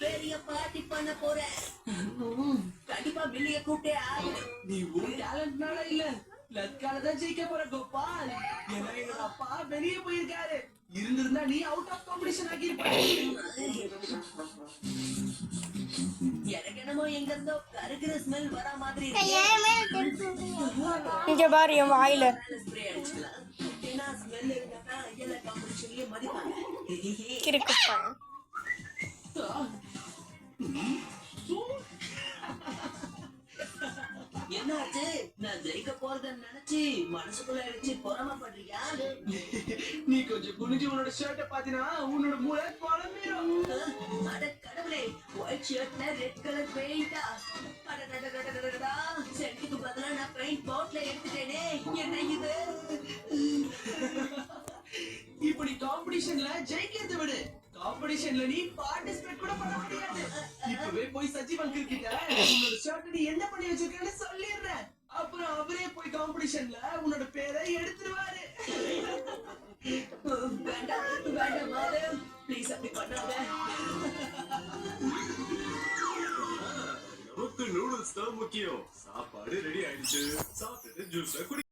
பெரிய பார்ட்டி பண்ண போறேன். கண்டிப்பா மில்லிய கூப்பிட்டே ஆகணும். நீ ஒரு டேலண்ட்னால இல்ல, லக்கால தான் ஜெயிக்க போற கோபால். ஏன்னா எங்க அப்பா வெளியே போயிருக்காரு. இருந்திருந்தா நீ அவுட் ஆஃப் காம்படிஷன் ஆகியிருப்ப. எனக்கு என்னமோ எங்க இருந்தோ கருகிற ஸ்மெல் வர மாதிரி இங்க பாரு என் வாயில கிறுக்குப்பா. என்னாச்சு? நான் ஜெயிக்க போறதுன்னு நினைச்சு மனசுக்குள்ள அடிச்சு பொறாமப்படுறியா? நீ கொஞ்சம் குனிஞ்சு உன்னோட ஷர்ட்டை பாத்தினா உன்னோட மூளை குழம்பிடும். அட கடவுளே, ஒயிட் ஷர்ட்ல ரெட் கலர் பெயிண்டா? அடடடடடடடா, சென்ட்டுக்கு பதிலா நான் பெயிண்ட் பாட்டில எடுத்துட்டேனே, என்ன இது? இப்படி காம்படிஷன்ல ஜெயிக்கிறது விடு, காம்படிஷன்ல நீ பார்ட்டிசிபேட் கூட பண்ண முடியாது. இப்பவே போய் சஜீவ் அங்கிள் கிட்ட உன்னோட ஷர்ட் நீ என்ன பண்ணி வச்சிருக்கன்னு சொல்லிடுற. அப்புறம் அவரே போய் காம்படிஷன்ல உன்னோட பேரை எடுத்துருவாரு. வேண்டாம் வேண்டாம் மாதவ், ப்ளீஸ் அப்படி பண்ணாத. நமக்கு நூடுல்ஸ் தான் முக்கியம். சாப்பாடு ரெடி ஆயிடுச்சு. சாப்பிட்டுட்டு ஜூஸ் குடி.